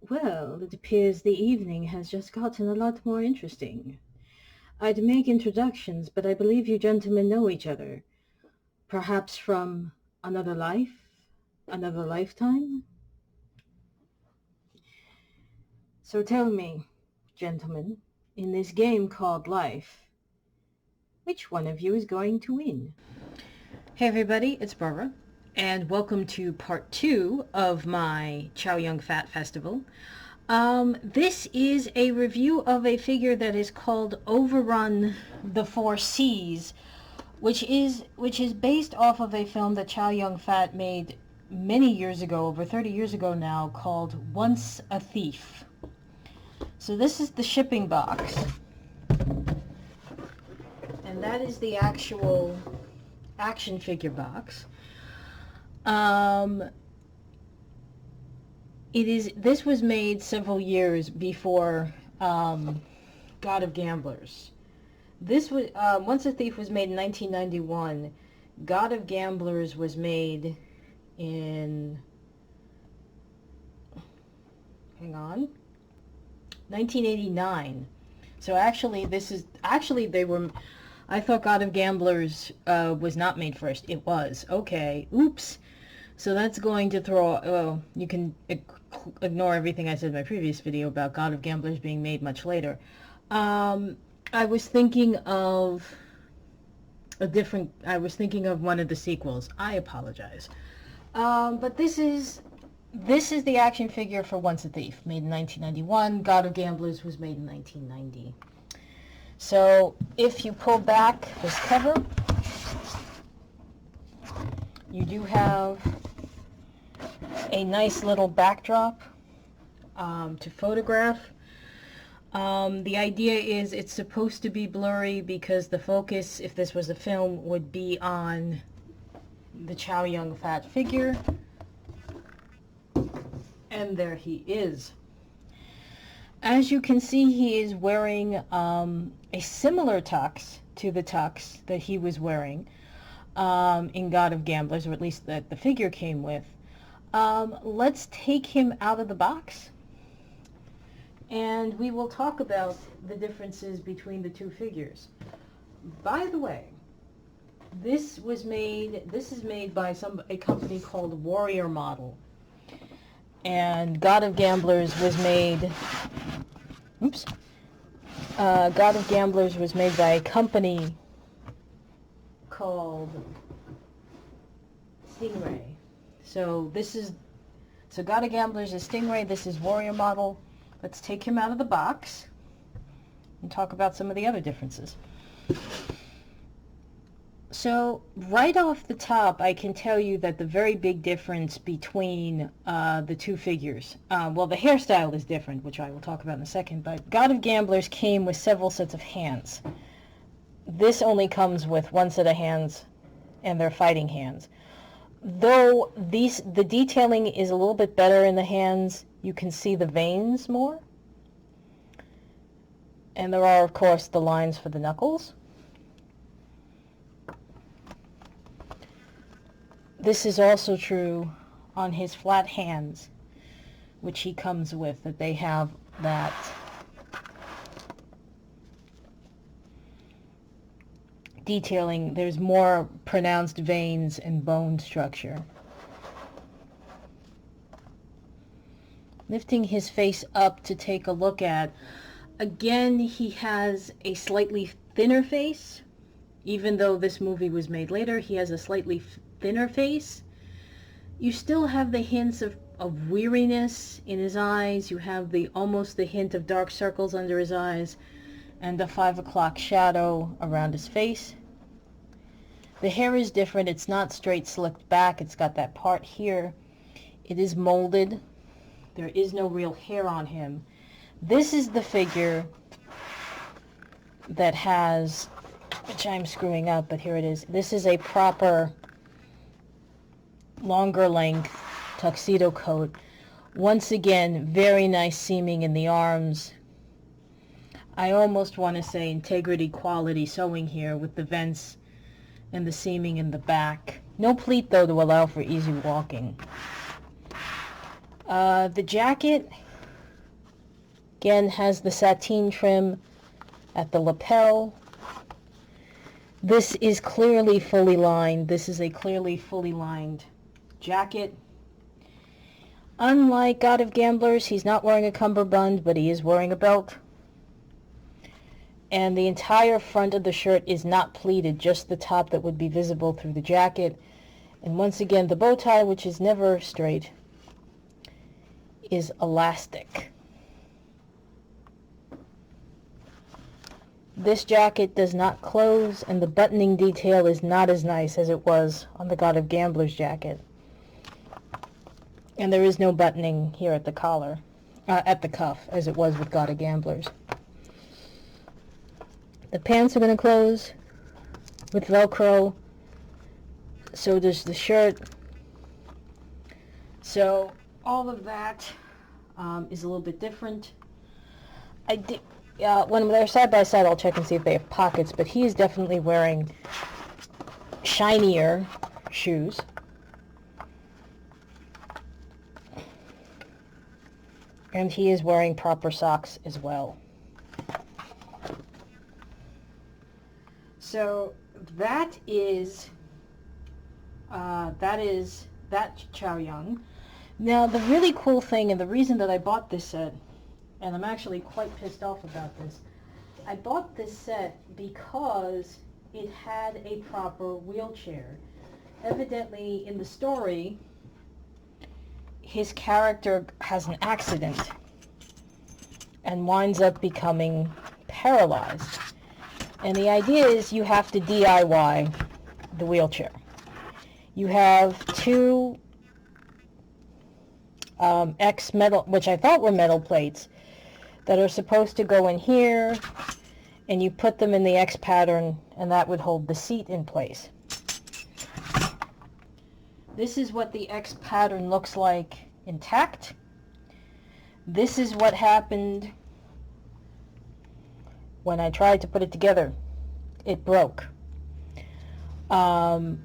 Well, it appears the evening has just gotten a lot more interesting. I'd make introductions, but I believe you gentlemen know each other. Perhaps from another life? Another lifetime? So tell me, gentlemen, in this game called life, which one of you is going to win? Hey everybody, it's Barbara, and welcome to part 2 of my Chow Yun Fat festival. This is a review of a figure that is called Overrun the Four Seas, which is based off of a film that Chow Yun Fat made many years ago, over 30 years ago now, called Once a Thief. So this is the shipping box, and that is the actual action figure box. This was made several years before God of Gamblers. This was Once a Thief was made in 1991. God of Gamblers was made in 1989. So actually I thought God of Gamblers was not made first. It was. Okay. Oops. So that's going to throw... Well, you can ignore everything I said in my previous video about God of Gamblers being made much later. I was thinking of one of the sequels. I apologize. But this is the action figure for Once a Thief, made in 1991. God of Gamblers was made in 1990. So if you pull back this cover, you do have a nice little backdrop to photograph. The idea is it's supposed to be blurry because the focus, if this was a film, would be on the Chow Yun Fat figure. And there he is. As you can see, he is wearing a similar tux to the tux that he was wearing in God of Gamblers, or at least that the figure came with. Let's take him out of the box, and we will talk about the differences between the two figures. By the way, this is made by a company called Warrior Model. And God of Gamblers was made... Oops. God of Gamblers was made by a company called Stingray. So God of Gamblers is Stingray. This is Warrior Model. Let's take him out of the box and talk about some of the other differences. So right off the top, I can tell you that the very big difference between the two figures, well, the hairstyle is different, which I will talk about in a second, but God of Gamblers came with several sets of hands. This only comes with one set of hands, and they're fighting hands. Though the detailing is a little bit better in the hands, you can see the veins more. And there are, of course, the lines for the knuckles. This is also true on his flat hands, which he comes with, that they have that detailing. There's more pronounced veins and bone structure. Lifting his face up to take a look at, again, he has a slightly thinner face. Even though this movie was made later, he has a slightly thinner face. You still have the hints of weariness in his eyes. You have almost the hint of dark circles under his eyes and a 5 o'clock shadow around his face. The hair is different. It's not straight slicked back. It's got that part here. It is molded. There is no real hair on him. This is the figure that has, which I'm screwing up, but here it is. This is a proper longer length tuxedo coat. Once again, very nice seaming in the arms. I almost want to say integrity quality sewing here with the vents and the seaming in the back. No pleat though to allow for easy walking. The jacket Again, has the sateen trim at the lapel. This is clearly fully lined. This is a clearly fully lined jacket. Unlike God of Gamblers, he's not wearing a cummerbund, but he is wearing a belt. And the entire front of the shirt is not pleated, just the top that would be visible through the jacket. And once again, the bow tie, which is never straight, is elastic. This jacket does not close, and the buttoning detail is not as nice as it was on the God of Gamblers jacket. And there is no buttoning here at the collar, at the cuff, as it was with God of Gamblers. The pants are going to close with Velcro. So does the shirt. So all of that is a little bit different. When they're side by side, I'll check and see if they have pockets, but he is definitely wearing shinier shoes. And he is wearing proper socks as well. So that is Chow Yun. Now the really cool thing, and the reason that I bought this set, and I'm actually quite pissed off about this, I bought this set because it had a proper wheelchair. Evidently in the story, his character has an accident and winds up becoming paralyzed. And the idea is you have to DIY the wheelchair. You have two X metal, which I thought were metal plates, that are supposed to go in here, and you put them in the X pattern, and that would hold the seat in place. This is what the X pattern looks like intact. This is what happened when I tried to put it together. It broke. I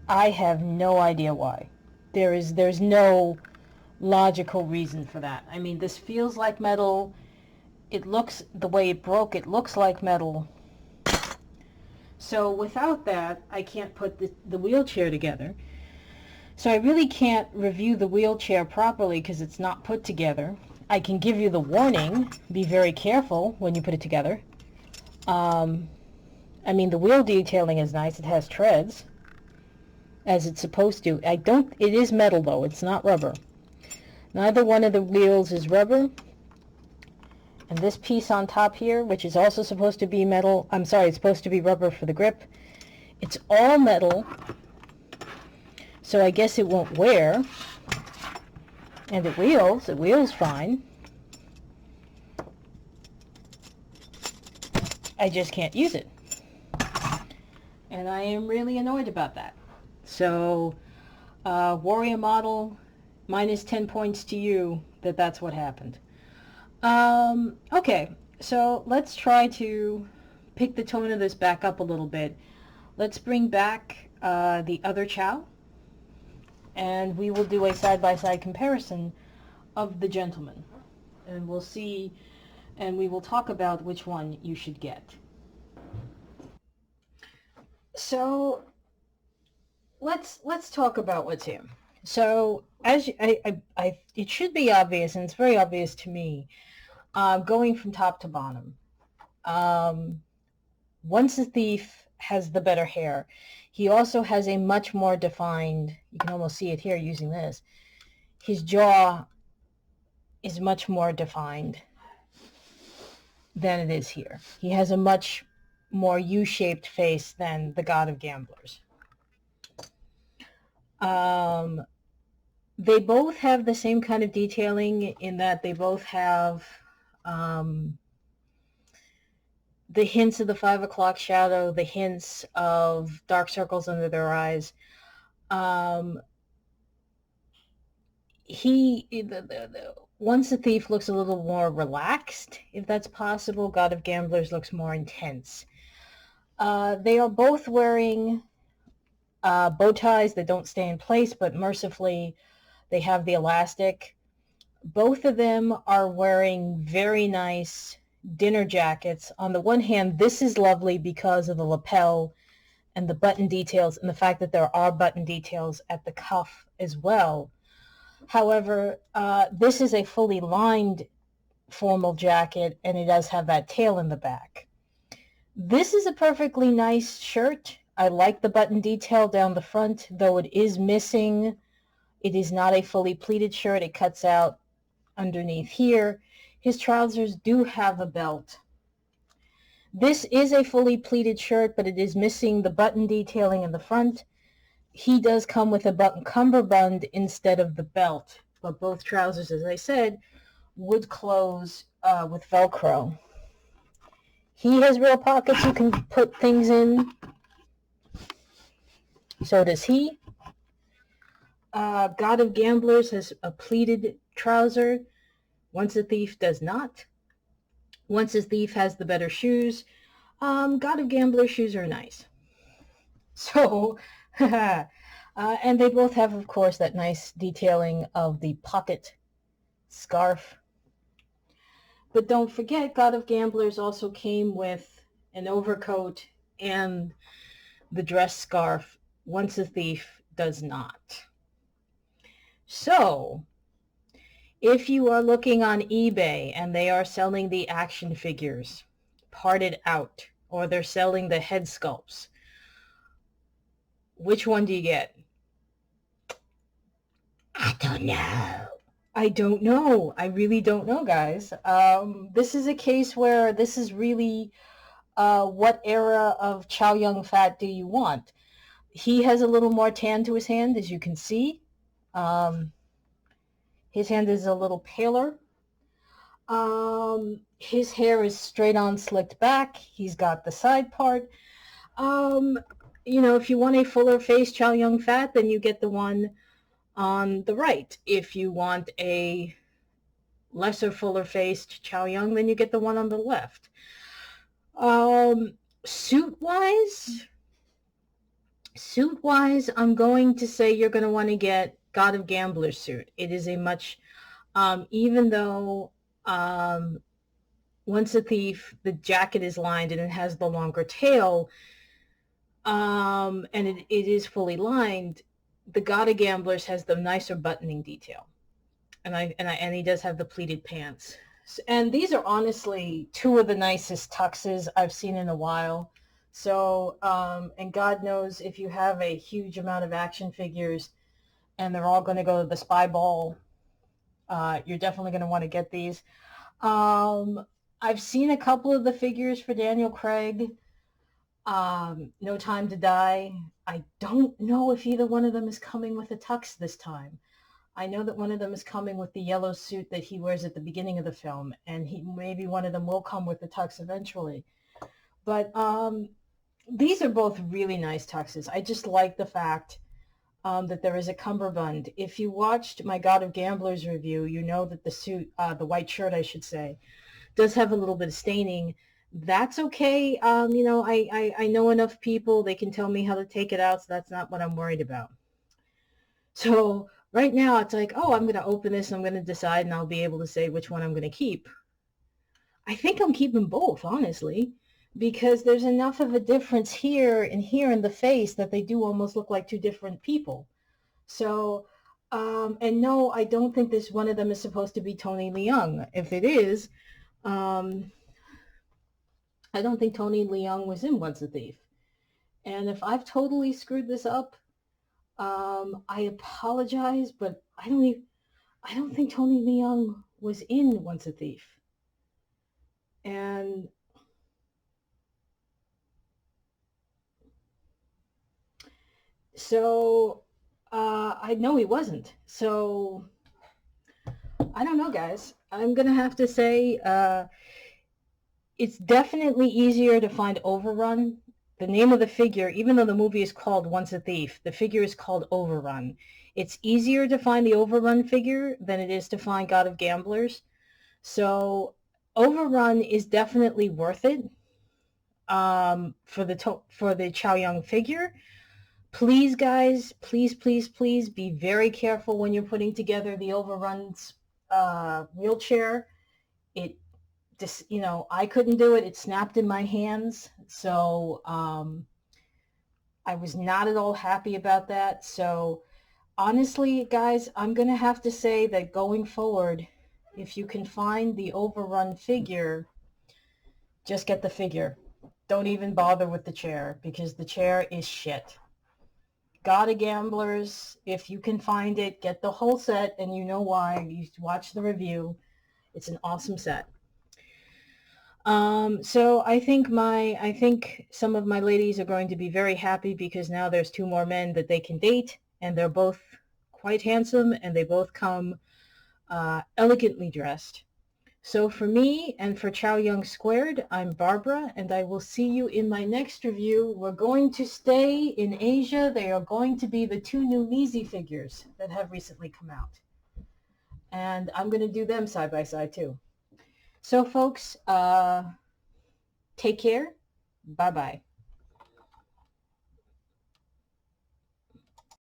have no idea why. There's no logical reason for that. I mean, this feels like metal. It looks, the way it broke, it looks like metal. So without that, I can't put the wheelchair together. So I really can't review the wheelchair properly because it's not put together. I can give you the warning, be very careful when you put it together. I mean, the wheel detailing is nice. It has treads, as it's supposed to. It is metal though, it's not rubber. Neither one of the wheels is rubber. And this piece on top here, which is also supposed to be metal, I'm sorry, it's supposed to be rubber for the grip. It's all metal, so I guess it won't wear. And it wheels fine. I just can't use it. And I am really annoyed about that. So, Warrior model, minus 10 points to you that's what happened. Okay, so let's try to pick the tone of this back up a little bit. Let's bring back the other Chow, and we will do a side-by-side comparison of the gentleman. And we'll see, and we will talk about which one you should get. So let's talk about what's here. So as it should be obvious, and it's very obvious to me, going from top to bottom. Once the Thief has the better hair, he also has a much more defined, you can almost see it here using this, his jaw is much more defined than it is here. He has a much more U-shaped face than the God of Gamblers. They both have the same kind of detailing in that they both have the hints of the 5 o'clock shadow, the hints of dark circles under their eyes. Once the Thief looks a little more relaxed, if that's possible. God of Gamblers looks more intense. They are both wearing bow ties that don't stay in place, but mercifully they have the elastic. Both of them are wearing very nice dinner jackets. On the one hand, this is lovely because of the lapel and the button details and the fact that there are button details at the cuff as well. However, this is a fully lined formal jacket, and it does have that tail in the back. This is a perfectly nice shirt. I like the button detail down the front, though it is missing. It is not a fully pleated shirt. It cuts out underneath here. His trousers do have a belt. This is a fully pleated shirt, but it is missing the button detailing in the front. He does come with a button cummerbund instead of the belt, but both trousers, as I said, would close with Velcro. He has real pockets you can put things in. So does he. God of Gamblers has a pleated trouser. Once a Thief does not. Once a Thief has the better shoes. God of Gamblers shoes are nice. So, and they both have, of course, that nice detailing of the pocket scarf. But don't forget, God of Gamblers also came with an overcoat and the dress scarf. Once a Thief does not. So, if you are looking on eBay and they are selling the action figures parted out, or they're selling the head sculpts, which one do you get? I don't know. I don't know. I really don't know, guys. This is a case where this is really what era of Chow Yun Fat do you want? He has a little more tan to his hand, as you can see. His hand is a little paler. His hair is straight on slicked back. He's got the side part. You know, if you want a fuller face Chow Yun Fat, then you get the one on the right. If you want a lesser, fuller faced Chow Yun, then you get the one on the left. Suit-wise, I'm going to say you're going to want to get God of Gambler's suit. It is a much, even though Once a Thief, the jacket is lined and it has the longer tail, and it is fully lined, the God of Gamblers has the nicer buttoning detail, and he does have the pleated pants. And these are honestly two of the nicest tuxes I've seen in a while. So, and God knows if you have a huge amount of action figures and they're all going to go to the spy ball, you're definitely going to want to get these. I've seen a couple of the figures for Daniel Craig. No Time to Die. I don't know if either one of them is coming with a tux this time. I know that one of them is coming with the yellow suit that he wears at the beginning of the film, and maybe one of them will come with the tux eventually. But these are both really nice tuxes. I just like the fact that there is a cummerbund. If you watched my God of Gamblers review, you know that the suit, the white shirt, I should say, does have a little bit of staining. That's okay. You know, I know enough people. They can tell me how to take it out, so that's not what I'm worried about. So right now it's like, oh, I'm going to open this, I'm going to decide, and I'll be able to say which one I'm going to keep. I think I'm keeping both, honestly, because there's enough of a difference here in the face that they do almost look like two different people. So, and no, I don't think this one of them is supposed to be Tony Leung. If it is, I don't think Tony Leung was in Once a Thief. And if I've totally screwed this up, I apologize, but I don't think Tony Leung was in Once a Thief. And so I know he wasn't. So I don't know, guys. I'm going to have to say it's definitely easier to find Overrun. The name of the figure, even though the movie is called Once a Thief, the figure is called Overrun. It's easier to find the Overrun figure than it is to find God of Gamblers. So Overrun is definitely worth it for the Chow Yun figure. Please, guys, please be very careful when you're putting together the Overrun's wheelchair. It just, you know, I couldn't do it. It snapped in my hands. So I was not at all happy about that. So honestly, guys, I'm going to have to say that going forward, if you can find the overrun figure, just get the figure. Don't even bother with the chair because the chair is shit. God of Gamblers, if you can find it, get the whole set, and you know why. You watch the review. It's an awesome set. So I think some of my ladies are going to be very happy because now there's two more men that they can date, and they're both quite handsome, and they both come elegantly dressed. So for me and for Chow Young Squared, I'm Barbara, and I will see you in my next review. We're going to stay in Asia. They are going to be the two new Nizi figures that have recently come out. And I'm going to do them side by side too. So folks, take care. Bye-bye.